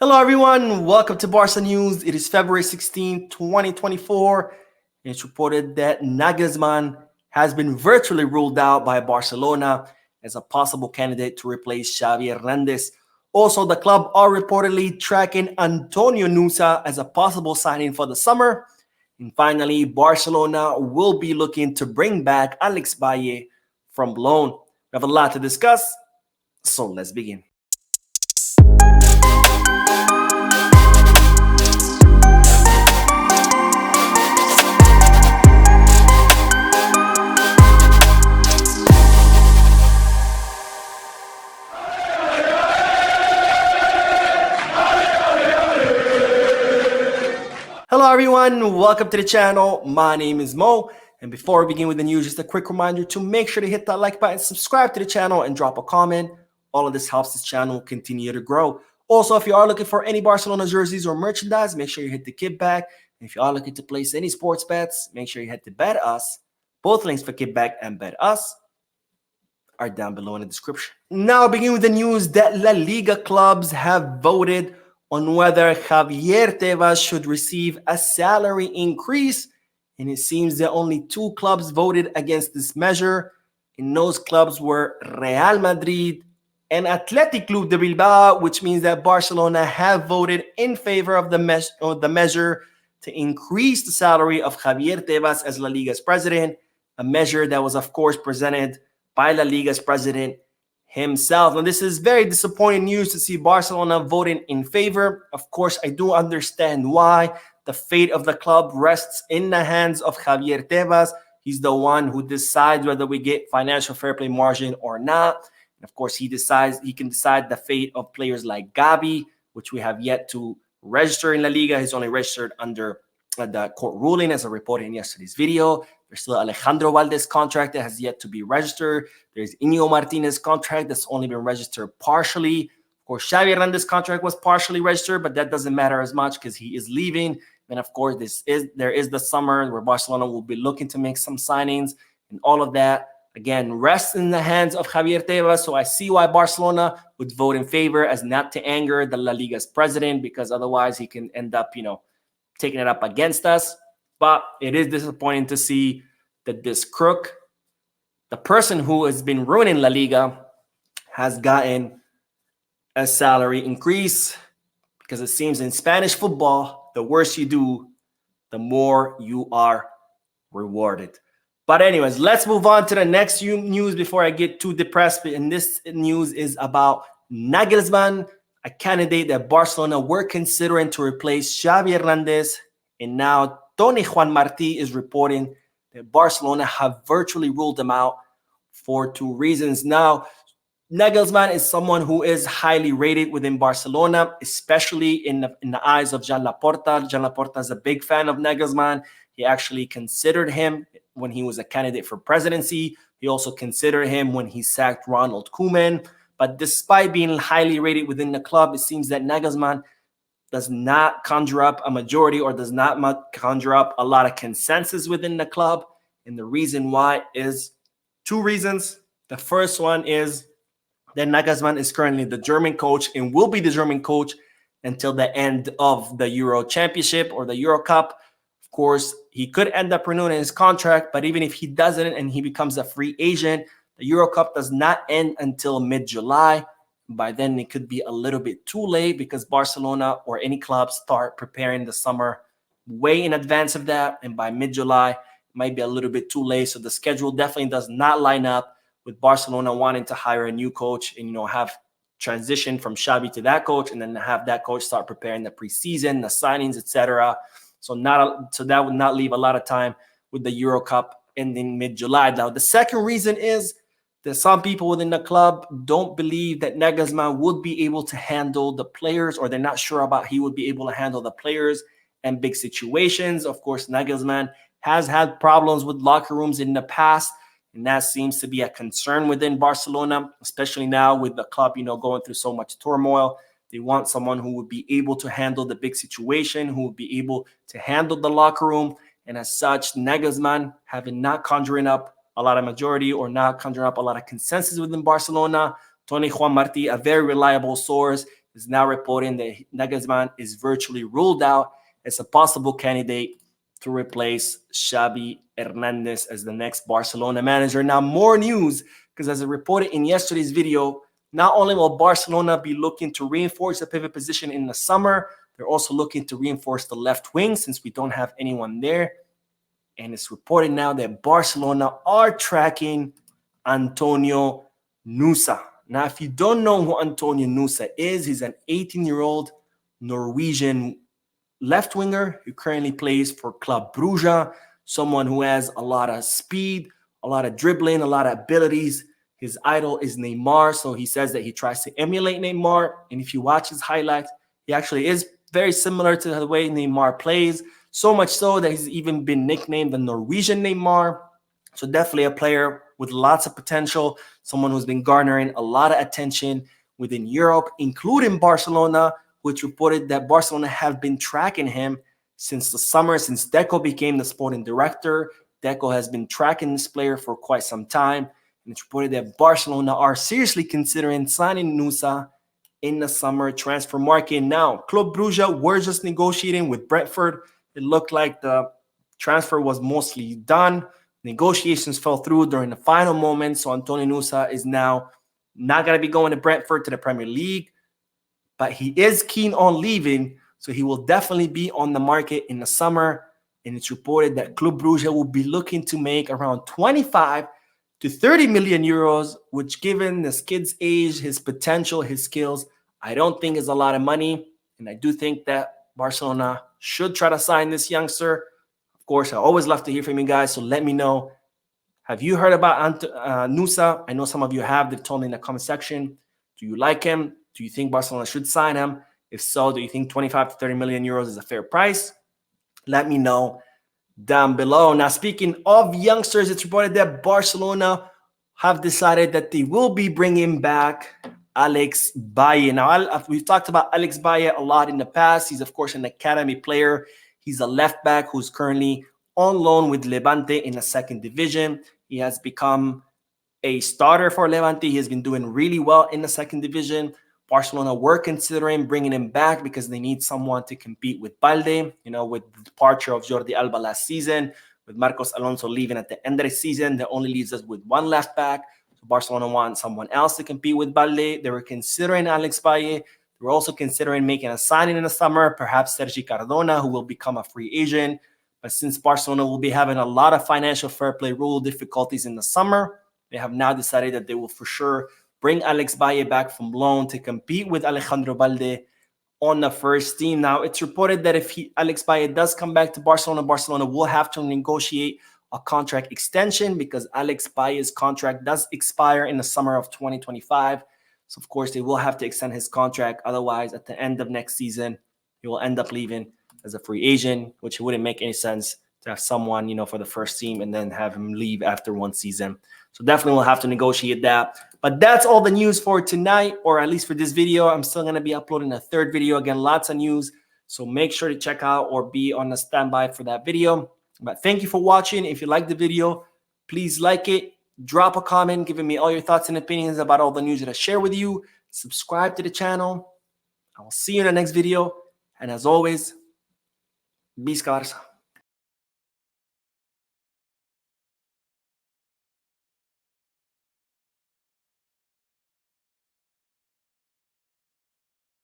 Hello, everyone. Welcome to Barca News. It is February 16, 2024. It's reported that Nagelsmann has been virtually ruled out by Barcelona as a possible candidate to replace Xavi Hernandez. Also, the club are reportedly tracking Antonio Nusa as a possible signing for the summer. And finally, Barcelona will be looking to bring back Alex Valle from loan. We have a lot to discuss, so let's begin. Hello everyone, welcome to the channel. My name is Mo, and before we begin with the news, just a quick reminder to make sure to hit that like button, subscribe to the channel, and drop a comment. All of this helps this channel continue to grow. Also, if you are looking for any Barcelona jerseys or merchandise, make sure you hit the kickback. And if you are looking to place any sports bets, make sure you hit the Bet Us. Both links for kickback and Bet Us are down below in the description. Now, begin with the news that La Liga clubs have voted on whether Javier Tebas should receive a salary increase, and it seems that only two clubs voted against this measure, and those clubs were Real Madrid and Athletic Club de Bilbao, which means that Barcelona have voted in favor of the measure to increase the salary of Javier Tebas as La Liga's president, a measure that was, of course, presented by La Liga's president himself. And this is very disappointing news to see Barcelona voting in favor. Of course, I do understand why. The fate of the club rests in the hands of Javier Tebas. He's the one who decides whether we get financial fair play margin or not. And of course, he can decide the fate of players like Gavi, which we have yet to register in La Liga. He's only registered under the court ruling, as I reported in yesterday's video. There's still Alejandro Valdez contract that has yet to be registered. There's Inigo Martinez contract that's only been registered partially. Of course, Xavi Hernandez contract was partially registered, but that doesn't matter as much because he is leaving. And of course, there is the summer where Barcelona will be looking to make some signings, and all of that, again, rests in the hands of Javier Tebas. So I see why Barcelona would vote in favor, as not to anger the La Liga's president, because otherwise he can end up, taking it up against us. But it is disappointing to see that this crook, the person who has been ruining La Liga, has gotten a salary increase, because it seems in Spanish football, the worse you do, the more you are rewarded. But anyways, let's move on to the next news before I get too depressed. And this news is about Nagelsmann, a candidate that Barcelona were considering to replace Xavi Hernandez. And now Tony Juan Martí is reporting that Barcelona have virtually ruled him out for two reasons. Now, Nagelsmann is someone who is highly rated within Barcelona, especially in the eyes of Joan Laporta. Joan Laporta is a big fan of Nagelsmann. He actually considered him when he was a candidate for presidency. He also considered him when he sacked Ronald Koeman. But despite being highly rated within the club, it seems that Nagelsmann does not conjure up a majority, or does not conjure up a lot of consensus within the club. And the reason why is two reasons. The first one is that Nagelsmann is currently the German coach and will be the German coach until the end of the Euro Championship or the Euro Cup. Of course, he could end up renewing his contract, but even if he doesn't and he becomes a free agent, the Euro Cup does not end until mid-July. By then, it could be a little bit too late, because Barcelona or any club start preparing the summer way in advance of that. And by mid-July, it might be a little bit too late. So the schedule definitely does not line up with Barcelona wanting to hire a new coach and, have transition from Xavi to that coach, and then have that coach start preparing the preseason, the signings, etc. So that would not leave a lot of time with the Euro Cup ending mid-July. Now, the second reason is that some people within the club don't believe that Nagelsmann would be able to handle the players, or they're not sure about he would be able to handle the players and big situations. Of course, Nagelsmann has had problems with locker rooms in the past, and that seems to be a concern within Barcelona, especially now with the club, going through so much turmoil. They want someone who would be able to handle the big situation, who would be able to handle the locker room. And as such, Nagelsmann, having not conjuring up a lot of majority or not conjuring up a lot of consensus within Barcelona, Tony Juan Martí, a very reliable source, is now reporting that Nagelsmann is virtually ruled out as a possible candidate to replace Xavi Hernandez as the next Barcelona manager. Now, more news, because as I reported in yesterday's video, not only will Barcelona be looking to reinforce the pivot position in the summer, they're also looking to reinforce the left wing since we don't have anyone there. And it's reported now that Barcelona are tracking Antonio Nusa. Now, if you don't know who Antonio Nusa is, he's an 18-year-old Norwegian left winger who currently plays for Club Brugge, someone who has a lot of speed, a lot of dribbling, a lot of abilities. His idol is Neymar, so he says that he tries to emulate Neymar. And if you watch his highlights, he actually is very similar to the way Neymar plays, so much so that he's even been nicknamed the Norwegian Neymar. So definitely a player with lots of potential, someone who's been garnering a lot of attention within Europe, including Barcelona, which reported that Barcelona have been tracking him since the summer, since Deco became the sporting director. Deco has been tracking this player for quite some time, and it's reported that Barcelona are seriously considering signing Nusa in the summer transfer market. Now, Club Brugge were just negotiating with Brentford. It looked like the transfer was mostly done. Negotiations fell through during the final moment, so Antonio Nusa is now not going to be going to Brentford to the Premier League, but he is keen on leaving, so he will definitely be on the market in the summer. And it's reported that Club Brugge will be looking to make around 25 to 30 million euros, which, given this kid's age, his potential, his skills, I don't think is a lot of money. And I do think that Barcelona should try to sign this youngster. Of course, I always love to hear from you guys, so let me know. Have you heard about Nusa? I know some of you have. They've told me in the comment section. Do you like him? Do you think Barcelona should sign him? If so, do you think 25 to 30 million euros is a fair price? Let me know down below. Now, speaking of youngsters, it's reported that Barcelona have decided that they will be bringing back Alex Valle. Now, we've talked about Alex Valle a lot in the past. He's, of course, an academy player. He's a left back who's currently on loan with Levante in the second division. He has become a starter for Levante. He has been doing really well in the second division. Barcelona were considering bringing him back because they need someone to compete with Balde. You know, with the departure of Jordi Alba last season, with Marcos Alonso leaving at the end of the season, that only leaves us with one left back. So Barcelona wants someone else to compete with Balde. They were considering Alex Valle. They were also considering making a signing in the summer, perhaps Sergi Cardona, who will become a free agent. But since Barcelona will be having a lot of financial fair play rule difficulties in the summer, they have now decided that they will for sure bring Alex Valle back from loan to compete with Alejandro Balde on the first team. Now, it's reported that if Alex Valle does come back to Barcelona, Barcelona will have to negotiate a contract extension because Alex Valle's contract does expire in the summer of 2025. So, of course, they will have to extend his contract. Otherwise, at the end of next season, he will end up leaving as a free agent, which wouldn't make any sense to have someone, you know, for the first team and then have him leave after one season. So definitely we'll have to negotiate that. But that's all the news for tonight, or at least for this video. I'm still going to be uploading a third video. Again, lots of news. So make sure to check out or be on the standby for that video. But thank you for watching. If you like the video, please like it. Drop a comment giving me all your thoughts and opinions about all the news that I share with you. Subscribe to the channel. I will see you in the next video. And as always, Visca Barça.